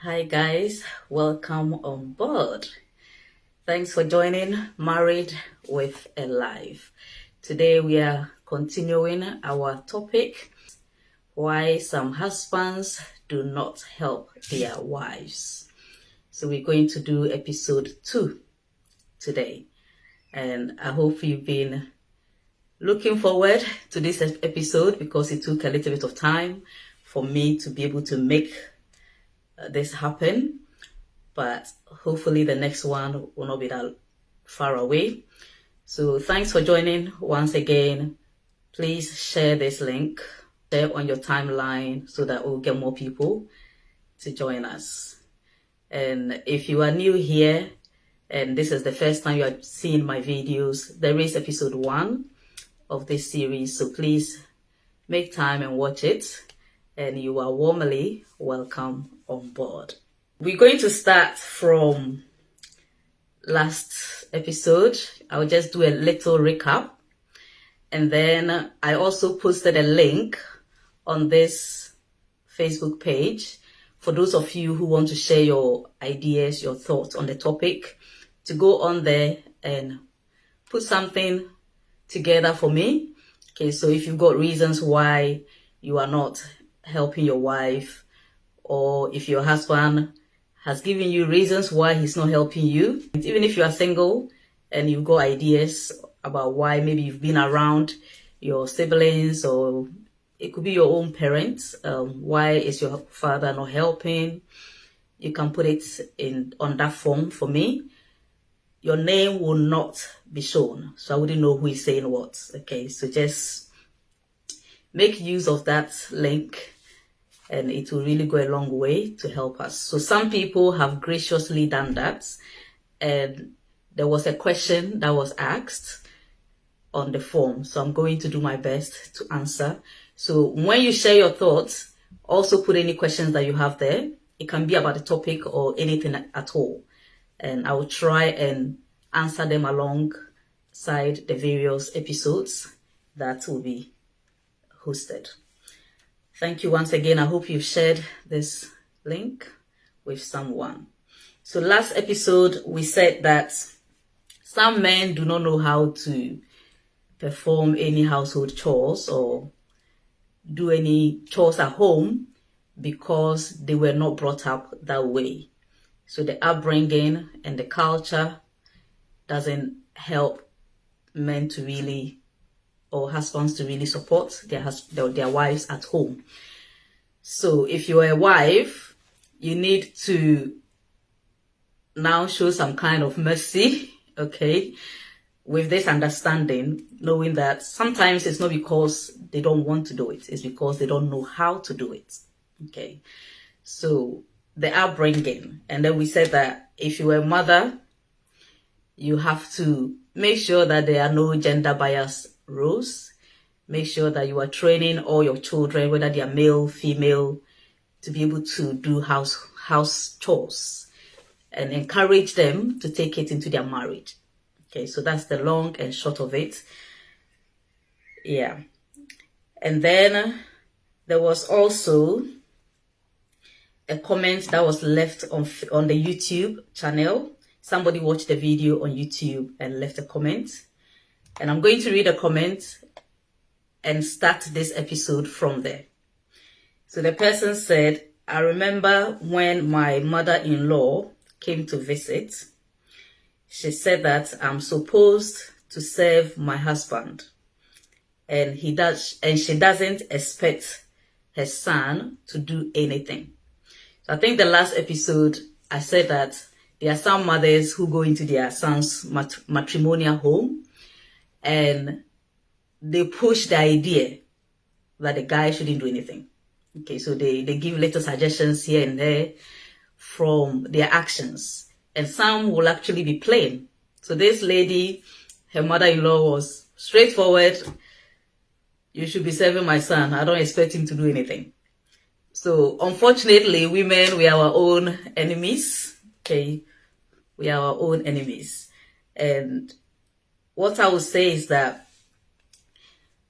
Hi guys, welcome on board. Thanks for joining Married with a Life. Today we are continuing our topic, why some husbands do not help their wives. So we're going to do episode 2 today. And I hope you've been looking forward to this episode because it took a little bit of time for me to be able to make this happen. But hopefully the next one will not be that far away. So thanks for joining once again. Please share this link, share on your timeline so that we'll get more people to join us. And if you are new here and this is the first time you are seeing my videos, there is episode 1 of this series. So please make time and watch it. And you are warmly welcome on board. We're going to start from last episode. I'll just do a little recap. And then I also posted a link on this Facebook page for those of you who want to share your ideas, your thoughts on the topic, to go on there and put something together for me. Okay, so if you've got reasons why you are not helping your wife, or if your husband has given you reasons why he's not helping you, even if you are single and you've got ideas about why, maybe you've been around your siblings or it could be your own parents, why is your father not helping, you can put it in on that form for me. Your name will not be shown, so I wouldn't know who is saying what. Okay, so just make use of that link and it will really go a long way to help us. So some people have graciously done that, and there was a question that was asked on the form, so I'm going to do my best to answer. So when you share your thoughts, also put any questions that you have there. It can be about the topic or anything at all, and I will try and answer them alongside the various episodes that will be hosted. Thank you once again. I hope you've shared this link with someone. So last episode, we said that some men do not know how to perform any household chores or do any chores at home because they were not brought up that way. So the upbringing and the culture doesn't help men to really, or husbands to really support their wives at home. So if you're a wife, you need to now show some kind of mercy, okay, with this understanding, knowing that sometimes it's not because they don't want to do it, it's because they don't know how to do it, okay. So the upbringing, and then we said that if you're a mother, you have to make sure that there are no gender bias rules. Make sure that you are training all your children, whether they are male, female, to be able to do house chores, and encourage them to take it into their marriage. Okay, so that's the long and short of it. Yeah. And then there was also a comment that was left on the YouTube channel. Somebody watched the video on YouTube and left a comment. And I'm going to read a comment and start this episode from there. So the person said, I remember when my mother-in-law came to visit, she said that I'm supposed to serve my husband, and she doesn't expect her son to do anything. So I think the last episode I said that there are some mothers who go into their son's matrimonial home and they push the idea that the guy shouldn't do anything. Okay, so they give little suggestions here and there from their actions. And some will actually be plain. So this lady, her mother-in-law was straightforward. You should be serving my son. I don't expect him to do anything. So unfortunately, women, we are our own enemies. Okay, we are our own enemies. And what I would say is that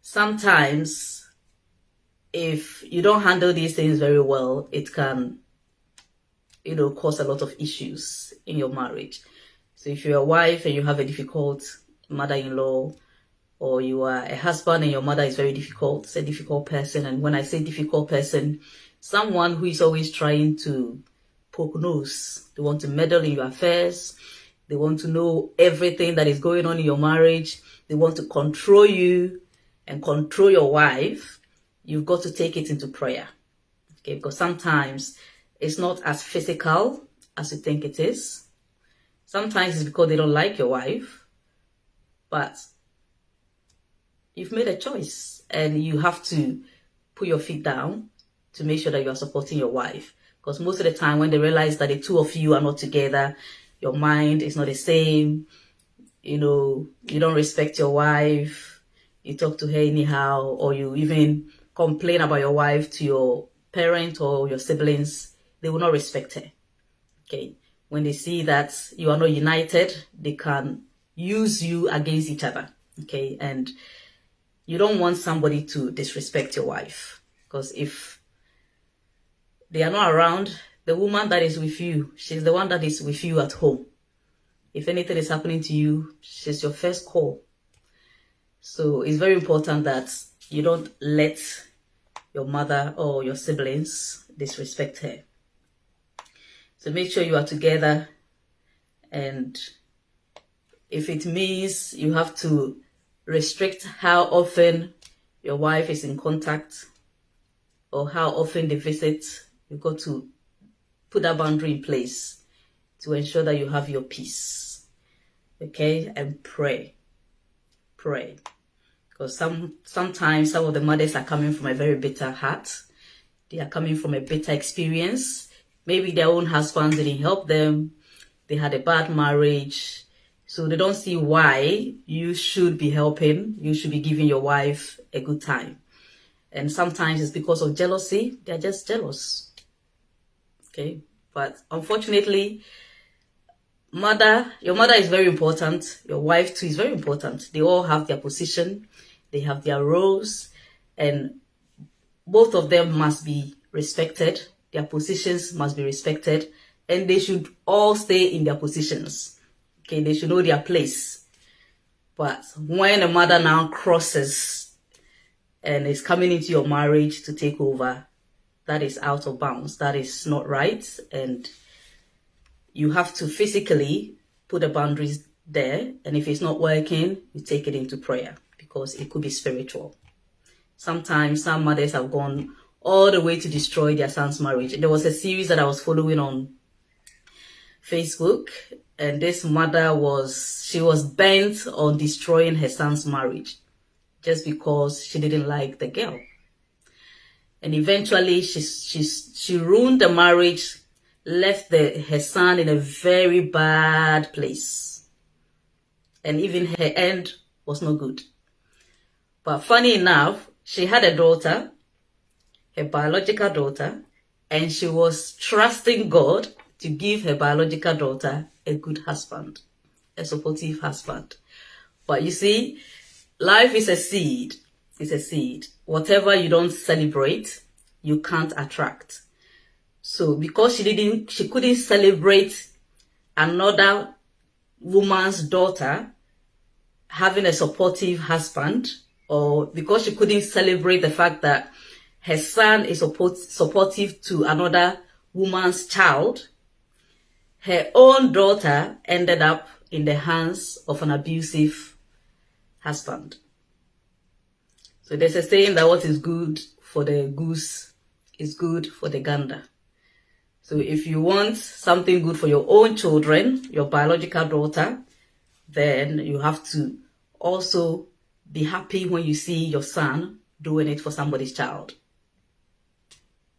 sometimes if you don't handle these things very well, it can cause a lot of issues in your marriage. So if you're a wife and you have a difficult mother-in-law, or you are a husband and your mother is very difficult, it's a difficult person. And when I say difficult person, someone who is always trying to poke nose. They want to meddle in your affairs. They want to know everything that is going on in your marriage. They want to control you and control your wife. You've got to take it into prayer. Okay, because sometimes it's not as physical as you think it is. Sometimes it's because they don't like your wife, but you've made a choice and you have to put your feet down to make sure that you are supporting your wife. Because most of the time when they realize that the two of you are not together, your mind is not the same, you don't respect your wife, you talk to her anyhow, or you even complain about your wife to your parent or your siblings, they will not respect her. Okay. When they see that you are not united, they can use you against each other. Okay. And you don't want somebody to disrespect your wife, because if they are not around, the woman that is with you, she's the one that is with you at home. If anything is happening to you, she's your first call. So it's very important that you don't let your mother or your siblings disrespect her. So make sure you are together, and if it means you have to restrict how often your wife is in contact or how often they visit, you've got to put that boundary in place to ensure that you have your peace. Okay? And pray. Pray. Because sometimes some of the mothers are coming from a very bitter heart. They are coming from a bitter experience. Maybe their own husbands didn't help them. They had a bad marriage. So they don't see why you should be helping. You should be giving your wife a good time. And sometimes it's because of jealousy. They're just jealous. Okay? But unfortunately, your mother is very important. Your wife too is very important. They all have their position. They have their roles. And both of them must be respected. Their positions must be respected. And they should all stay in their positions. Okay, they should know their place. But when a mother now crosses and is coming into your marriage to take over, that is out of bounds. That is not right. And you have to physically put the boundaries there. And if it's not working, you take it into prayer, because it could be spiritual. Sometimes some mothers have gone all the way to destroy their son's marriage. There was a series that I was following on Facebook, and this mother was bent on destroying her son's marriage just because she didn't like the girl. And eventually she ruined the marriage, left her son in a very bad place. And even her end was not good. But funny enough, she had a daughter, her biological daughter, and she was trusting God to give her biological daughter a good husband, a supportive husband. But you see, life is a seed. It's a seed. Whatever you don't celebrate, you can't attract. So because she couldn't celebrate another woman's daughter having a supportive husband, or because she couldn't celebrate the fact that her son is supportive to another woman's child, her own daughter ended up in the hands of an abusive husband. So there's a saying that what is good for the goose is good for the gander. So if you want something good for your own children, your biological daughter, then you have to also be happy when you see your son doing it for somebody's child.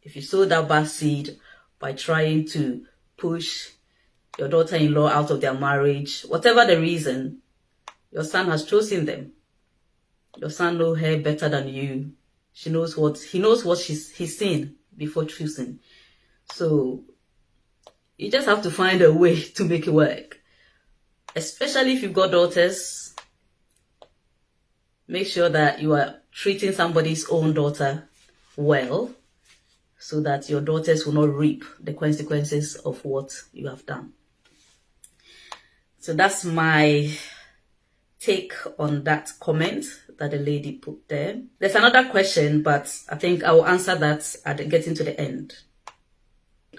If you sow that bad seed by trying to push your daughter-in-law out of their marriage, whatever the reason, your son has chosen them. Your son knows her better than you. He knows what he's seen before choosing. So you just have to find a way to make it work. Especially if you've got daughters, make sure that you are treating somebody's own daughter well. so that your daughters will not reap the consequences of what you have done. So that's my take on that comment that the lady put there. There's another question, but I think I will answer that at getting to the end.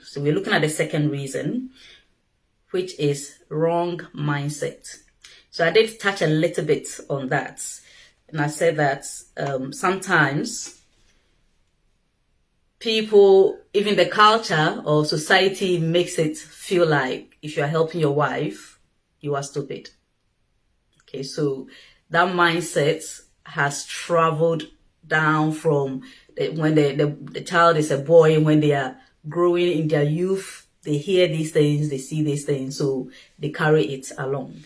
So we're looking at the second reason, which is wrong mindset. So I did touch a little bit on that. And I said that sometimes people, even the culture or society, makes it feel like if you are helping your wife, you are stupid. Okay, so that mindset has traveled down from when the child is a boy, when they are growing in their youth, they hear these things, they see these things, so they carry it along.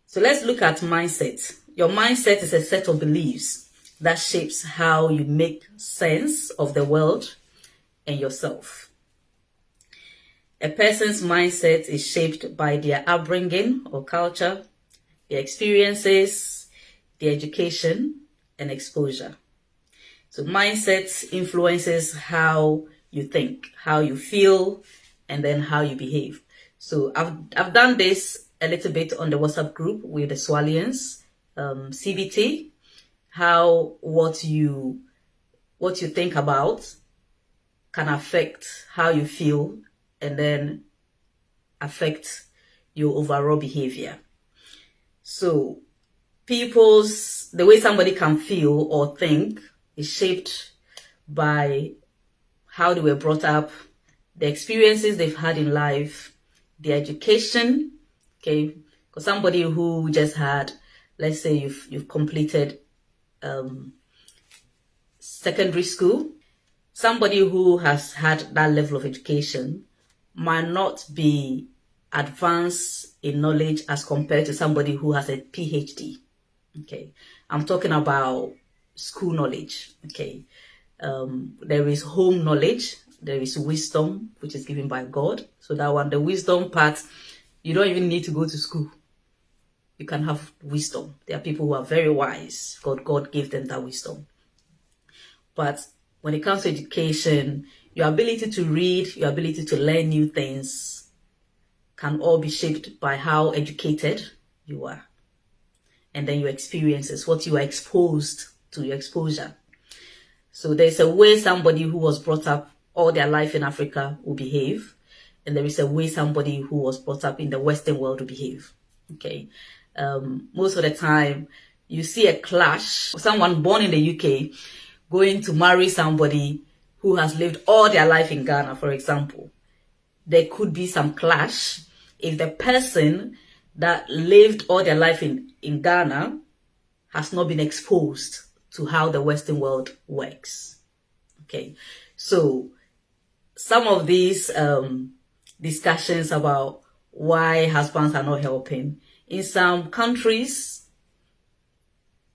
So let's look at mindset. Your mindset is a set of beliefs that shapes how you make sense of the world and yourself. A person's mindset is shaped by their upbringing or culture, their experiences, their education, and exposure. So mindset influences how you think, how you feel, and then how you behave. So I've done this a little bit on the WhatsApp group with the Swalians, CBT, how what you think about can affect how you feel and then affect your overall behavior. So the way somebody can feel or think is shaped by how they were brought up, the experiences they've had in life, their education. Okay, because somebody who just had, let's say you've completed secondary school, somebody who has had that level of education might not be advanced in knowledge as compared to somebody who has a PhD. Okay, I'm talking about school knowledge. Okay, there is home knowledge, there is wisdom, which is given by God. So that one, the wisdom part, you don't even need to go to school. You can have wisdom. There are people who are very wise. God gave them that wisdom. But when it comes to education, your ability to read, your ability to learn new things can all be shaped by how educated you are. And then your experiences, what you are exposed to, your exposure. So there's a way somebody who was brought up all their life in Africa will behave. And there is a way somebody who was brought up in the Western world will behave. Okay. Most of the time, you see a clash. Someone born in the UK going to marry somebody who has lived all their life in Ghana, for example. There could be some clash if the person that lived all their life in Ghana has not been exposed to how the Western world works. Okay, so some of these discussions about why husbands are not helping, in some countries,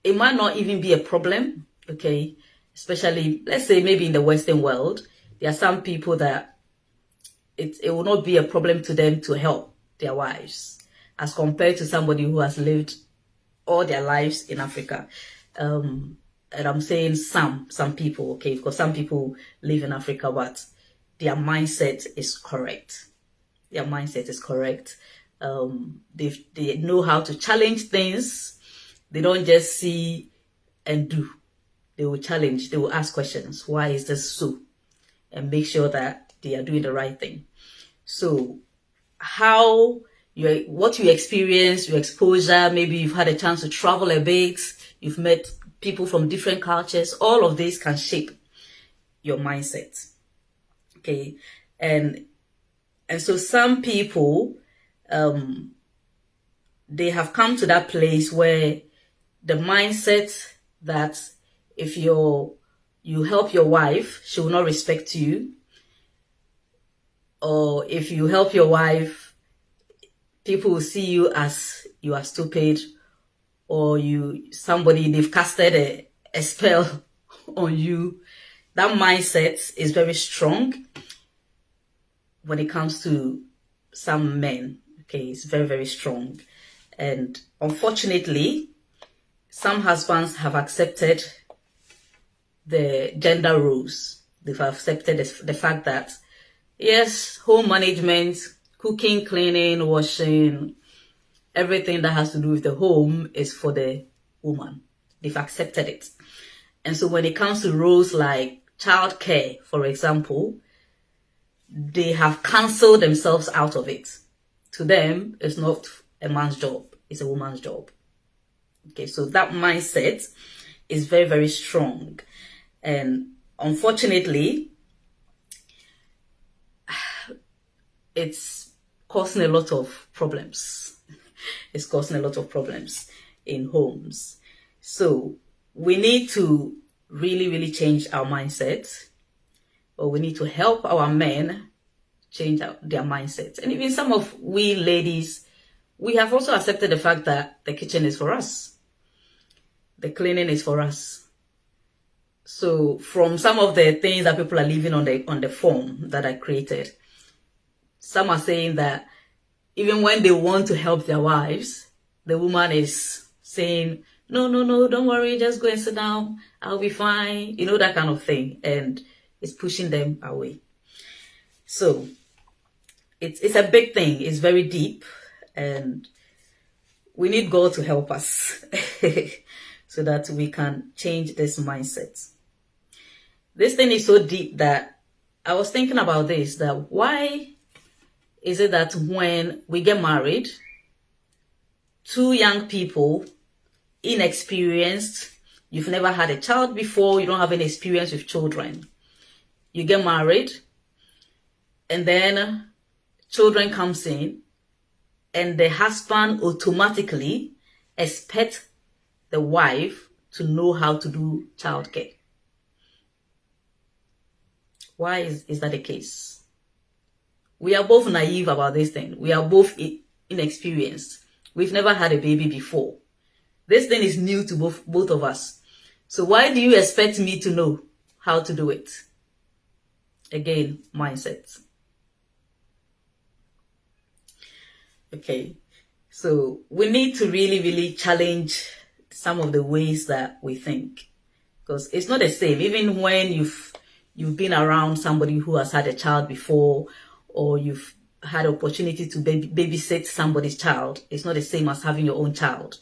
it might not even be a problem, okay? Especially, let's say maybe in the Western world, there are some people that it will not be a problem to them to help their wives as compared to somebody who has lived all their lives in Africa. And I'm saying some people, okay, because some people live in Africa, but their mindset is correct. Their mindset is correct. They know how to challenge things. They don't just see and do. They will challenge, they will ask questions. Why is this so? And make sure that they are doing the right thing. So what you experience, your exposure, maybe you've had a chance to travel a bit, you've met people from different cultures, all of this can shape your mindset. Okay. And so some people, they have come to that place where the mindset that if you help your wife, she will not respect you. Or if you help your wife, people will see you as you are stupid, or they've casted a spell on you. That mindset is very strong when it comes to some men. Okay, it's very, very strong. And unfortunately, some husbands have accepted the gender roles. They've accepted the fact that, yes, home management, cooking, cleaning, washing, everything that has to do with the home is for the woman. They've accepted it. And so when it comes to roles like childcare, for example, they have cancelled themselves out of it. To them, it's not a man's job, it's a woman's job. Okay, so that mindset is very, very strong. And unfortunately, it's causing a lot of problems. It's causing a lot of problems in homes. So we need to really, really change our mindset, or we need to help our men change their mindsets. And even some of we ladies, we have also accepted the fact that the kitchen is for us. The cleaning is for us. So from some of the things that people are leaving on the form that I created, some are saying that even when they want to help their wives, the woman is saying, no, don't worry, just go and sit down, I'll be fine, that kind of thing. And it's pushing them away. So it's a big thing. It's very deep, and we need God to help us so that we can change this mindset. This thing is so deep that I was thinking about this, that why is it that when we get married, two young people, inexperienced, you've never had a child before, you don't have any experience with children, you get married, and then children comes in, and the husband automatically expects the wife to know how to do childcare? Why is that the case? We are both naive about this thing. We are both inexperienced. We've never had a baby before. This thing is new to both of us. So why do you expect me to know how to do it? Again, mindset. Okay, so we need to really, really challenge some of the ways that we think, because it's not the same. Even when you've been around somebody who has had a child before, or you've had opportunity to babysit somebody's child, it's not the same as having your own child.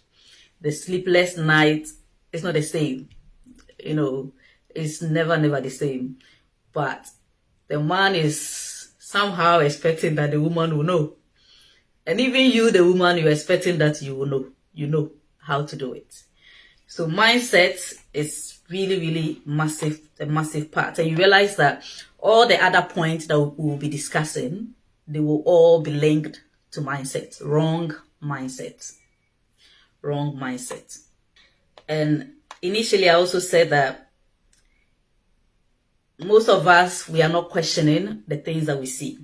The sleepless night is not the same. It's never the same. But the man is somehow expecting that the woman will know. And even you, the woman, you're expecting that you will know. You know how to do it. So mindset is really, really a massive part. And you realize that all the other points that we will be discussing, they will all be linked to mindset. Wrong mindset. Wrong mindset. And initially, I also said that most of us, we are not questioning the things that we see.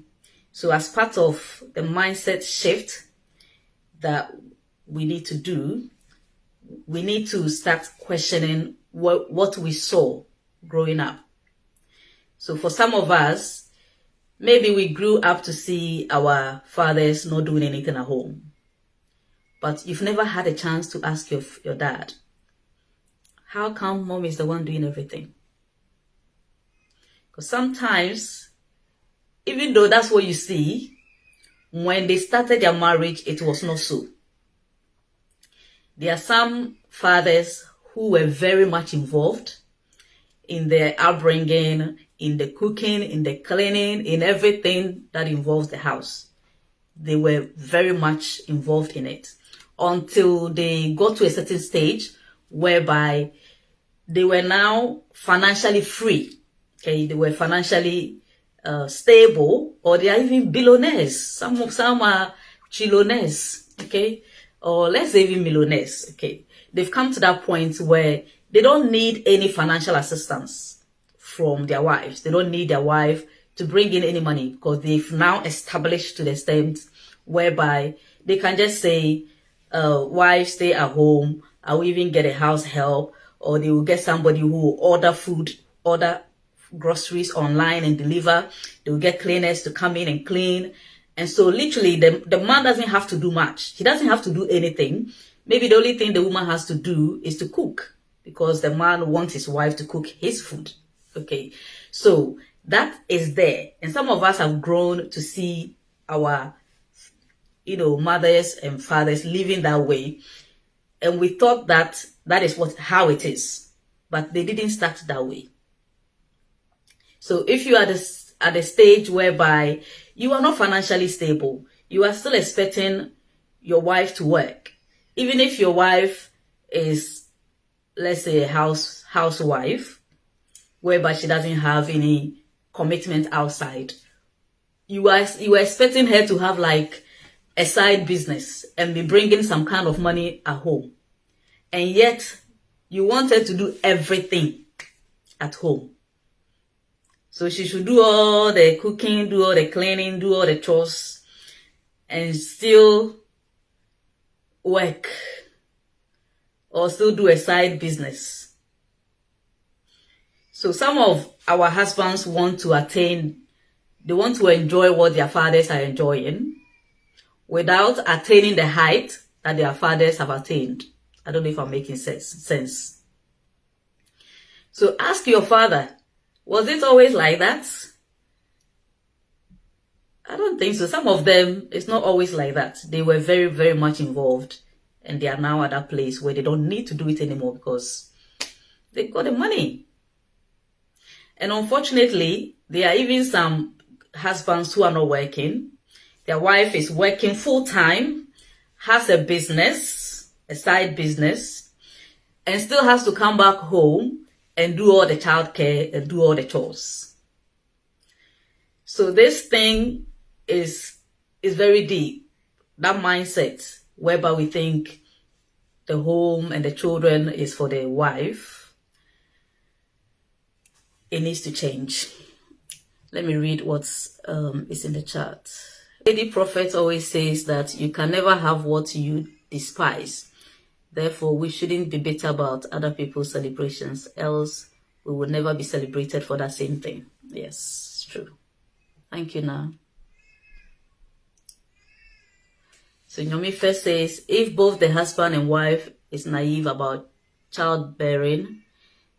So as part of the mindset shift that we need to do, we need to start questioning what we saw growing up. So for some of us, maybe we grew up to see our fathers not doing anything at home. But you've never had a chance to ask your dad, how come mom is the one doing everything? Because sometimes, even though that's what you see, when they started their marriage, it was not so. There are some fathers who were very much involved in their upbringing, in the cooking, in the cleaning, in everything that involves the house. They were very much involved in it until they got to a certain stage whereby they were now financially free. Okay, they were financially stable, or they are even billionaires. Some are trillionaires, okay, or let's say even millionaires. Okay, they've come to that point where they don't need any financial assistance from their wives. They don't need their wife to bring in any money, because they've now established to the extent whereby they can just say, wife, stay at home. I will even get a house help, or they will get somebody who will order groceries online and deliver. They will get cleaners to come in and clean. And so literally the man doesn't have to do much. He doesn't have to do anything. Maybe the only thing the woman has to do is to cook, because the man wants his wife to cook his food. Okay, so that is there, and some of us have grown to see our, mothers and fathers living that way, and we thought that that is how it is, but they didn't start that way. So if you are at a stage whereby you are not financially stable, you are still expecting your wife to work, even if your wife is, let's say, a housewife, whereby she doesn't have any commitment outside, you are expecting her to have like a side business and be bringing some kind of money at home, and yet you want her to do everything at home. So she should do all the cooking, do all the cleaning, do all the chores, and still work or still do a side business. So some of our husbands want to they want to enjoy what their fathers are enjoying without attaining the height that their fathers have attained. I don't know if I'm making sense. So ask your father, was it always like that? I don't think so. Some of them, it's not always like that. They were very, very much involved, and they are now at that place where they don't need to do it anymore because they got the money. And unfortunately, there are even some husbands who are not working. Their wife is working full time, has a business, a side business, and still has to come back home and do all the childcare and do all the chores. So this thing is very deep. That mindset whereby we think the home and the children is for the wife, it needs to change. Let me read what's is in the chat. Lady Prophet always says that you can never have what you despise. Therefore, we shouldn't be bitter about other people's celebrations, else we will never be celebrated for that same thing. Yes, it's true. Thank you, now. So Nyomi first says, if both the husband and wife is naive about childbearing,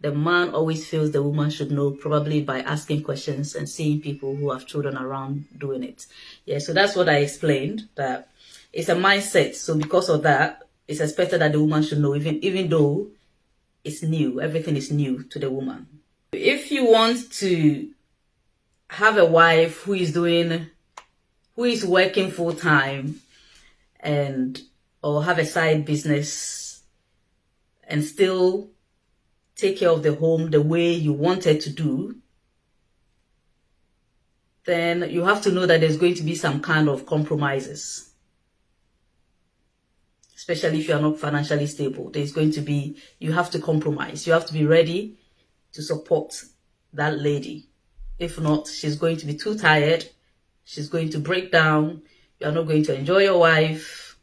the man always feels the woman should know, probably by asking questions and seeing people who have children around doing it. Yeah, so that's what I explained, that it's a mindset. So because of that, it's expected that the woman should know, even though it's new, everything is new to the woman. If you want to have a wife who is working full time or have a side business and still take care of the home the way you wanted to do, then you have to know that there's going to be some kind of compromises. Especially if you're not financially stable, you have to compromise. You have to be ready to support that lady. If not, she's going to be too tired. She's going to break down. You're not going to enjoy your wife.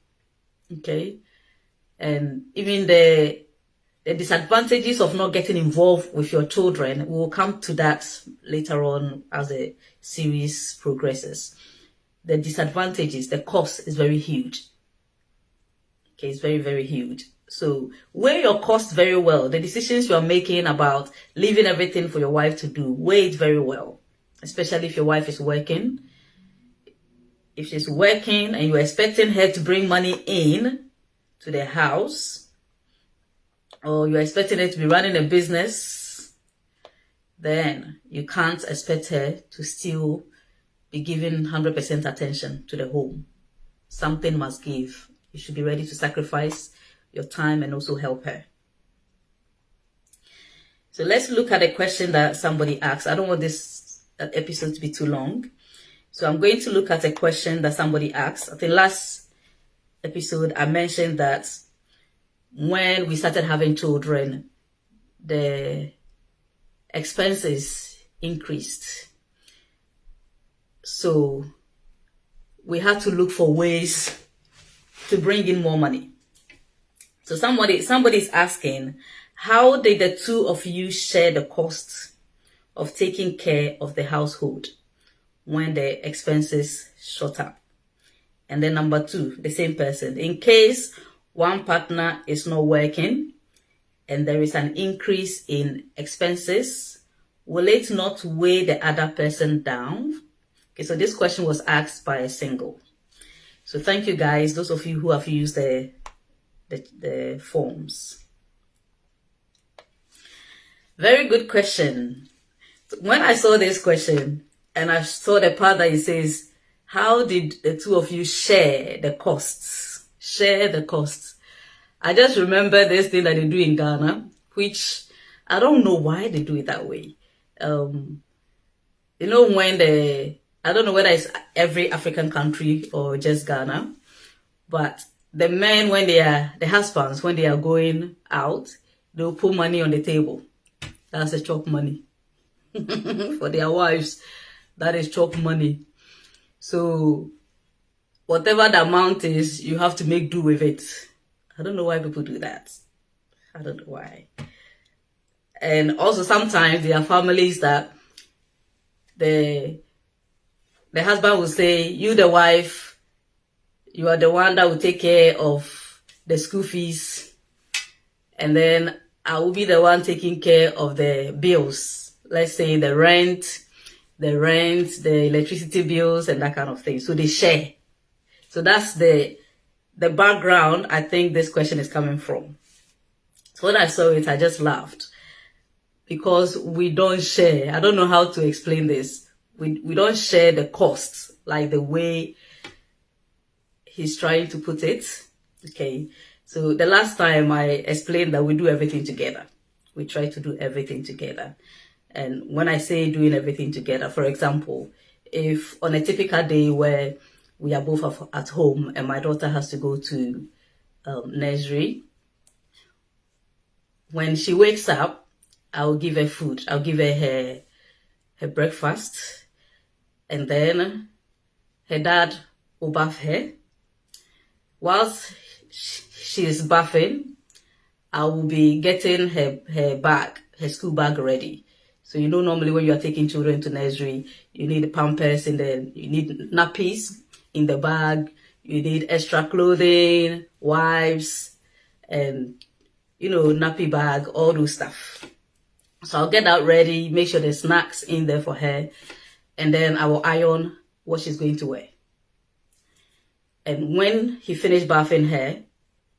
Okay? And even the disadvantages of not getting involved with your children, we will come to that later on as the series progresses. The disadvantages, the cost is very huge. Okay, it's very, very huge. So weigh your costs very well. The decisions you are making about leaving everything for your wife to do, weigh it very well. Especially if your wife is working. If she's working and you're expecting her to bring money in to the house, or you're expecting her to be running a business, then you can't expect her to still be giving 100% attention to the home. Something must give. You should be ready to sacrifice your time and also help her. So let's look at a question that somebody asked. I don't want this episode to be too long. So I'm going to look at a question that somebody asked. At the last episode, I mentioned that when we started having children, the expenses increased. So we had to look for ways to bring in more money. So somebody's asking, how did the two of you share the cost of taking care of the household when the expenses shot up? And then number two, the same person, in case one partner is not working and there is an increase in expenses, will it not weigh the other person down? Okay, so this question was asked by a single. So thank you guys, those of you who have used the forms. Very good question. When I saw this question and I saw the part that it says, how did the two of you share the costs? Share the costs. I just remember this thing that they do in Ghana, which I don't know why they do it that way. When I don't know whether it's every African country or just Ghana, but the men, the husbands, when they are going out, they'll put money on the table. That's a chalk money. For their wives, that is chalk money. So whatever the amount is, you have to make do with it. I don't know why people do that. I don't know why. And also sometimes there are families that the husband will say, you the wife, you are the one that will take care of the school fees, and then I will be the one taking care of the bills. Let's say the rent, the electricity bills, and that kind of thing. So they share. So that's the background I think this question is coming from. So when I saw it, I just laughed. Because we don't share. I don't know how to explain this. We don't share the costs, like the way he's trying to put it. Okay. So the last time I explained that we do everything together. We try to do everything together. And when I say doing everything together, for example, if on a typical day where we are both at home and my daughter has to go to nursery, when she wakes up, I'll give her food. I'll give her her breakfast. And then her dad will bath her. Whilst she is bathing, I will be getting her bag, her school bag ready. So normally when you are taking children to nursery, you need pampers and then you need nappies in the bag. You need extra clothing, wipes, and nappy bag, all those stuff. So I'll get that ready, make sure there's snacks in there for her, and then I will iron what she's going to wear. And when he finished bathing her,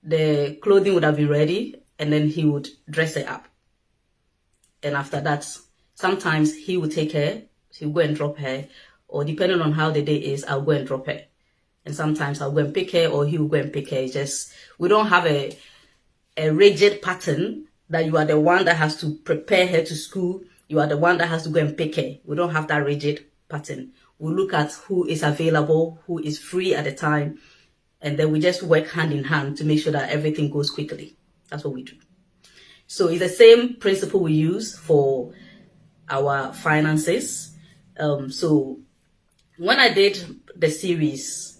the clothing would have been ready, and then he would dress her up. And after that, sometimes he would take her, he'll go and drop her, or depending on how the day is, I'll go and drop her. And sometimes I'll go and pick her, or he will go and pick her. We don't have a rigid pattern that you are the one that has to prepare her to school. You are the one that has to go and pick her. We don't have that rigid pattern. We look at who is available, who is free at the time, and then we just work hand in hand to make sure that everything goes quickly. That's what we do. So it's the same principle we use for our finances. So when I did the series,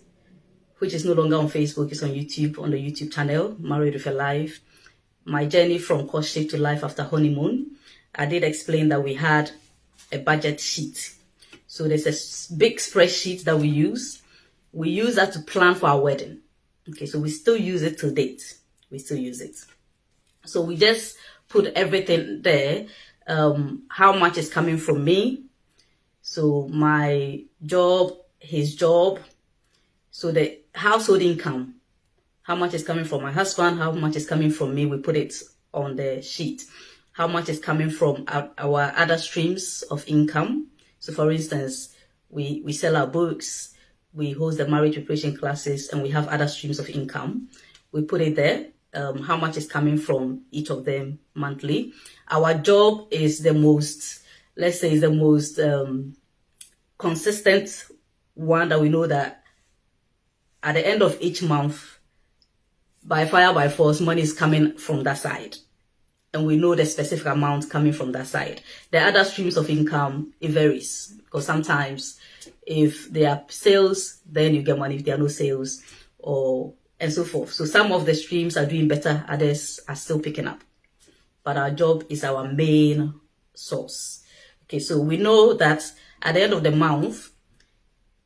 which is no longer on Facebook, it's on YouTube, on the YouTube channel, Married with a Life, my journey from courtship to life after honeymoon, I did explain that we had a budget sheet. So there's a big spreadsheet that we use. We use that to plan for our wedding. Okay, so we still use it to date. We still use it. So we just put everything there. How much is coming from me? So my job, his job. So the household income. How much is coming from my husband? How much is coming from me? We put it on the sheet. How much is coming from our other streams of income? So for instance, we sell our books, we host the marriage preparation classes, and we have other streams of income. We put it there. How much is coming from each of them monthly. Our job is the most, let's say, is the most consistent one that we know that at the end of each month, by fire, by force, money is coming from that side. And we know the specific amount coming from that side. The other streams of income, it varies. Because sometimes if there are sales, then you get money. If there are no sales, and so forth. So some of the streams are doing better, others are still picking up. But our job is our main source. Okay, so we know that at the end of the month,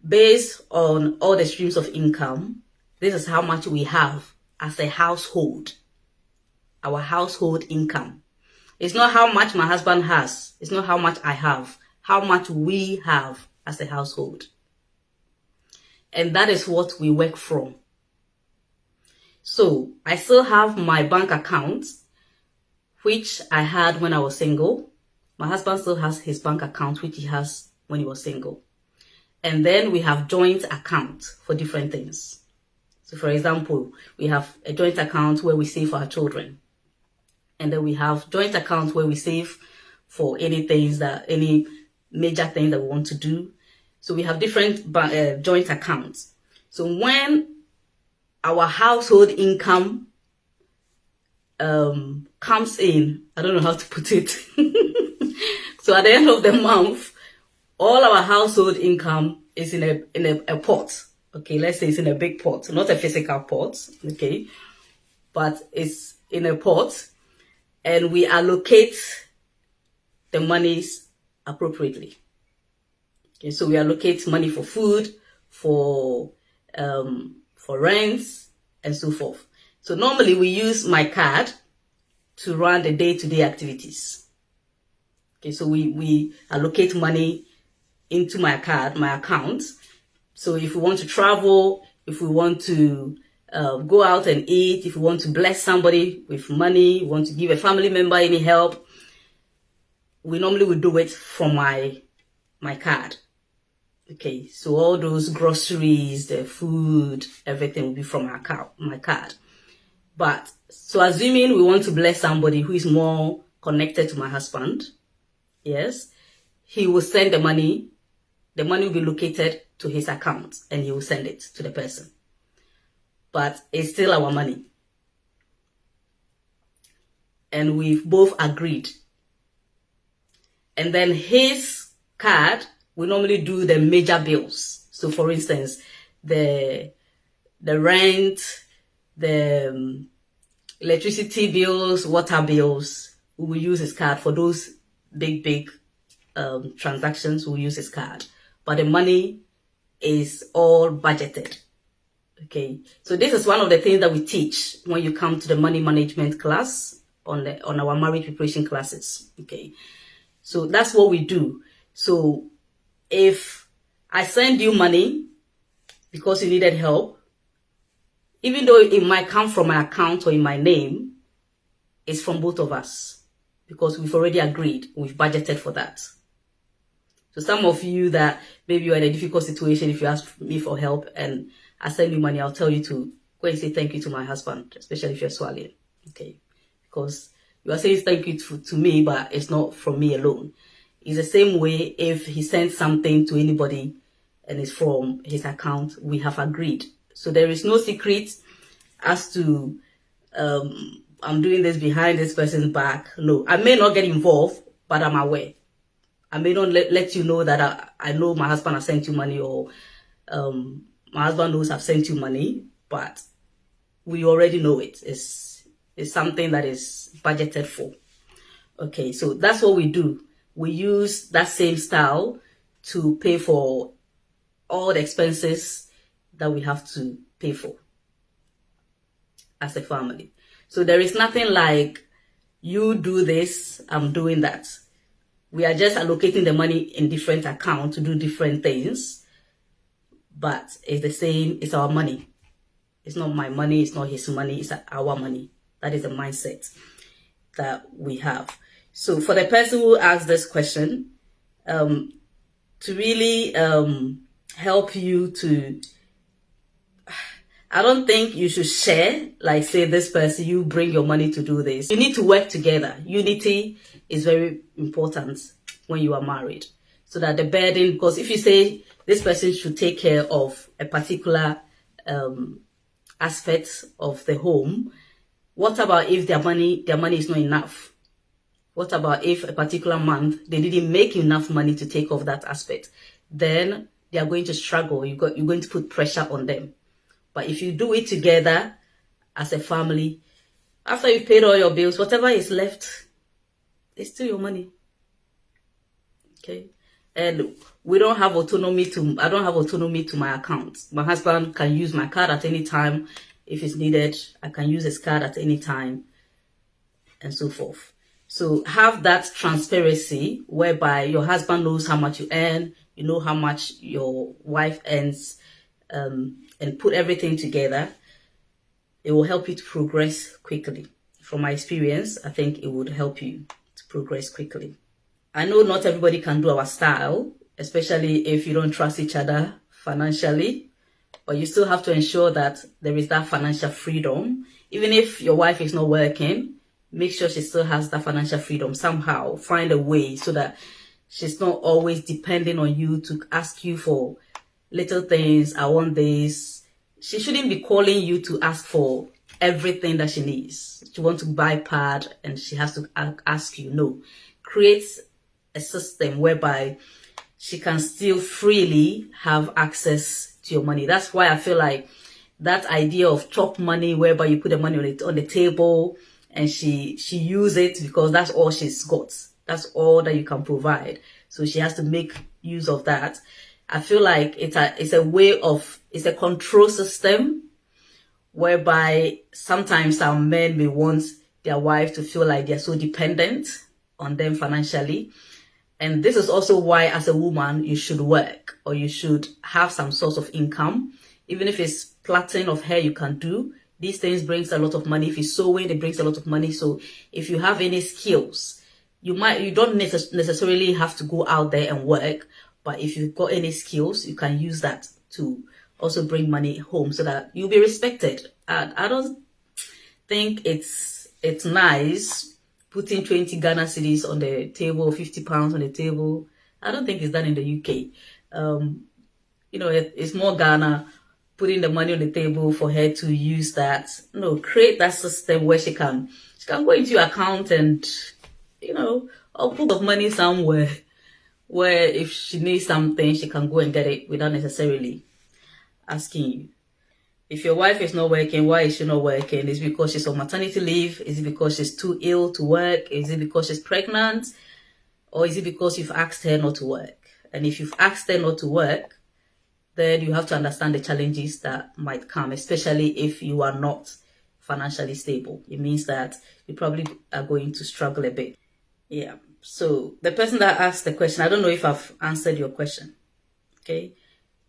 based on all the streams of income, this is how much we have as a household, our household income. It's not how much my husband has. It's not how much I have. How much we have as a household. And that is what we work from. So I still have my bank account, which I had when I was single. My husband still has his bank account, which he has when he was single. And then we have joint accounts for different things. So for example, we have a joint account where we save for our children. And then we have joint accounts where we save for any major things that we want to do. So we have different joint accounts. So when our household income comes in, I don't know how to put it. So at the end of the month, all our household income is in a pot. Okay, let's say it's in a big pot, not a physical pot. Okay, but it's in a pot, and we allocate the monies appropriately. Okay, so we allocate money for food, for rents, and so forth. So normally we use my card to run the day-to-day activities. Okay, so we allocate money into my card, my account. So if we want to travel, if we want to go out and eat, if we want to bless somebody with money, we want to give a family member any help, we normally would do it from my card. Okay, so all those groceries, the food, everything will be from my card. But so assuming we want to bless somebody who is more connected to my husband, yes, he will send the money. The money will be located to his account and he will send it to the person. But it's still our money. And we've both agreed. And then his card, we normally do the major bills. So for instance, the rent, the electricity bills, water bills, we will use his card. For those big transactions, we'll use his card. But the money is all budgeted. Okay, so this is one of the things that we teach when you come to the money management class on our marriage preparation classes. Okay, so that's what we do. So if I send you money because you needed help, even though it might come from my account or in my name, it's from both of us because we've already agreed, we've budgeted for that. So some of you that maybe you're in a difficult situation, if you ask me for help and I send you money, I'll tell you to go and say thank you to my husband, especially if you're swallowing. Okay, because you are saying thank you to me, but it's not from me alone. It's the same way if he sends something to anybody and it's from his account, we have agreed. So there is no secret as to I'm doing this behind this person's back. No, I may not get involved, but I'm aware. I may not let you know that I know my husband has sent you money or my husband knows I've sent you money, but we already know it. It's something that is budgeted for. Okay, so that's what we do. We use that same style to pay for all the expenses that we have to pay for as a family. So there is nothing like you do this, I'm doing that. We are just allocating the money in different accounts to do different things, but it's the same, it's our money. It's not my money, it's not his money, it's our money. That is the mindset that we have. So for the person who asked this question, to really help you to, I don't think you should share, like say this person, you bring your money to do this. You need to work together. Unity is very important when you are married. So that the burden, because if you say this person should take care of a particular aspect of the home, what about if their money is not enough? What about if a particular month they didn't make enough money to take off that aspect? Then they are going to struggle. You're going to put pressure on them. But if you do it together as a family, after you've paid all your bills, whatever is left is still your money. Okay? And we don't have autonomy I don't have autonomy to my account. My husband can use my card at any time if it's needed. I can use his card at any time and so forth. So have that transparency whereby your husband knows how much you earn, you know how much your wife earns, and put everything together. It will help you to progress quickly. From my experience, I think it would help you to progress quickly. I know not everybody can do our style, especially if you don't trust each other financially, but you still have to ensure that there is that financial freedom. Even if your wife is not working, make sure she still has that financial freedom somehow. Find a way so that she's not always depending on you to ask you for little things. I want this. She shouldn't be calling you to ask for everything that she needs. She wants to buy pad and she has to ask you. No. Create a system whereby she can still freely have access to your money. That's why I feel like that idea of chop money, whereby you put the money on the table and she use it because that's all she's got. That's all that you can provide. So she has to make use of that. I feel like it's a control system whereby sometimes our men may want their wife to feel like they're so dependent on them financially. And this is also why, as a woman, you should work or you should have some source of income. Even if it's plaiting of hair, you can do. These things brings a lot of money. If it's sewing, it brings a lot of money. So if you have any skills, you don't necessarily have to go out there and work. But if you've got any skills, you can use that to also bring money home so that you'll be respected. I don't think it's nice putting 20 Ghana cedis on the table, 50 pounds on the table. I don't think it's done in the UK. It's more Ghana putting the money on the table for her to use that. No, create that system where she can go into your account and, or put of money somewhere where if she needs something, she can go and get it without necessarily asking you. If your wife is not working, why is she not working? Is it because she's on maternity leave? Is it because she's too ill to work? Is it because she's pregnant? Or is it because you've asked her not to work? And if you've asked her not to work, then you have to understand the challenges that might come, especially if you are not financially stable. It means that you probably are going to struggle a bit. Yeah. So the person that asked the question, I don't know if I've answered your question. Okay.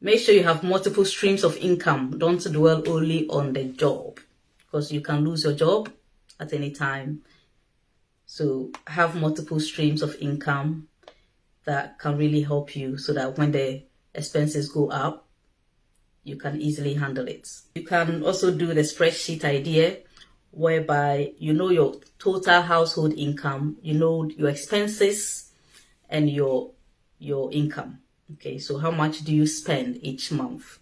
Make sure you have multiple streams of income. Don't dwell only on the job because you can lose your job at any time. So have multiple streams of income that can really help you so that when the expenses go up, you can easily handle it. You can also do the spreadsheet idea whereby you know your total household income, you know your expenses and your income. Okay, so how much do you spend each month?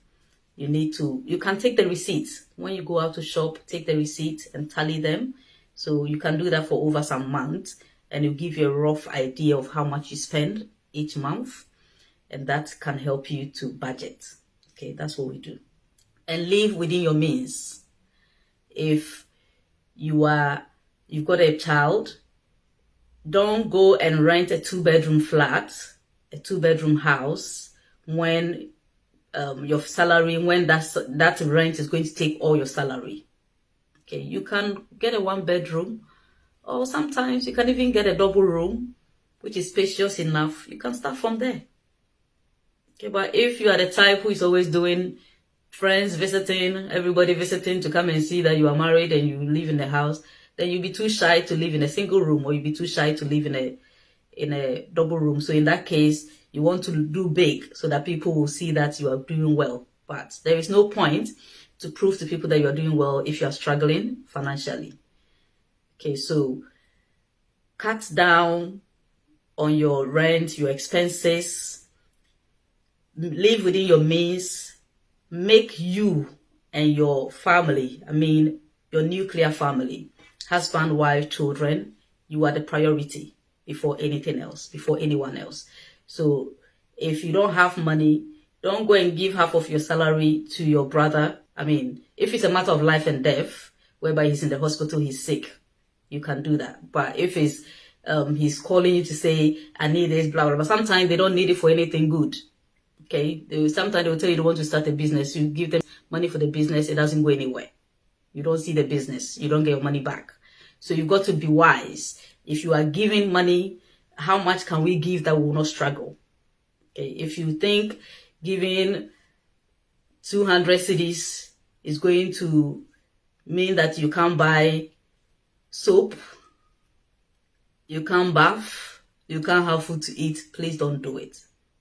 You can take the receipts. When you go out to shop, take the receipts and tally them. So you can do that for over some months and it'll give you a rough idea of how much you spend each month. And that can help you to budget. Okay, that's what we do. And live within your means. If you've got a child, don't go and rent a 2-bedroom flat, a 2-bedroom house when your salary, when that rent is going to take all your salary. Okay, you can get a 1-bedroom, or sometimes you can even get a double room, which is spacious enough. You can start from there. Okay, but if you are the type who is always doing friends visiting, everybody visiting to come and see that you are married and you live in the house, then you'll be too shy to live in a single room or you'll be too shy to live in a double room. So in that case, you want to do big so that people will see that you are doing well. But there is no point to prove to people that you are doing well if you are struggling financially. Okay, so cut down on your rent, your expenses, live within your means, make you and your family, your nuclear family, husband, wife, children, you are the priority before anything else, before anyone else. So if you don't have money, don't go and give half of your salary to your brother. If it's a matter of life and death, whereby he's in the hospital, he's sick, you can do that. But if it's he's calling you to say, I need this, blah, blah, blah. Sometimes they don't need it for anything good. Okay, sometimes they will tell you they want to start a business. You give them money for the business, it doesn't go anywhere. You don't see the business, you don't get your money back. So you've got to be wise If you are giving money, how much can we give that we will not struggle? Okay, if you think giving 200 cedis is going to mean that you can't buy soap, you can't bath, you can't have food to eat, please don't do it.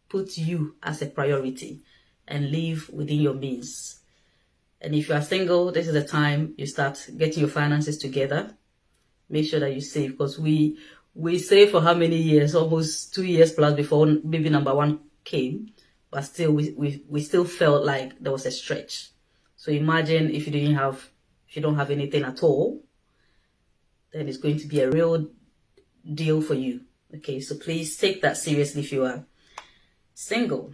Put you as a priority and live within your means. And if you are single, this is the time you start getting your finances together. Make sure that you save, because we saved for how many years? Almost 2 years plus before baby number one came, but still we still felt like there was a stretch. So imagine if you don't have anything at all, then it's going to be a real deal for you. Okay, so please take that seriously if you are single.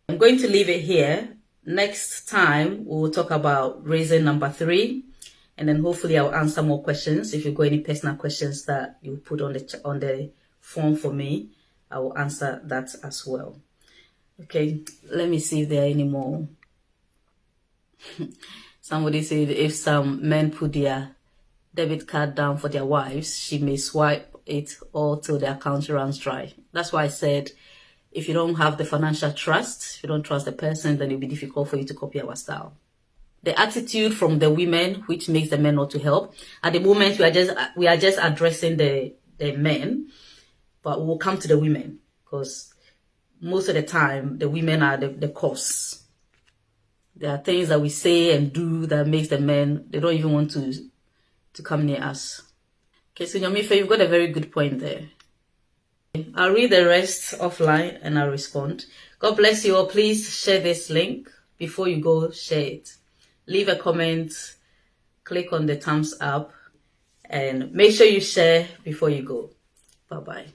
I'm going to leave it here. Next time we'll talk about reason number 3, and then hopefully I'll answer more questions. If you've got any personal questions that you put on the form for me, I will answer that as well. Okay, let me see if there are any more. Somebody said if some men put their debit card down for their wives, she may swipe it all till the account runs dry. That's why I said, if you don't have the financial trust, if you don't trust the person, then it'll be difficult for you to copy our style. The attitude from the women, which makes the men not to help. At the moment, we are just addressing the men, but we'll come to the women, because most of the time the women are the cause. There are things that we say and do that makes the men, they don't even want to come near us. Okay, so Nyomife, you've got a very good point there. I'll read the rest offline and I'll respond. God bless you all. Please share this link. Before you go, share it. Leave a comment, click on the thumbs up, and make sure you share before you go. Bye-bye.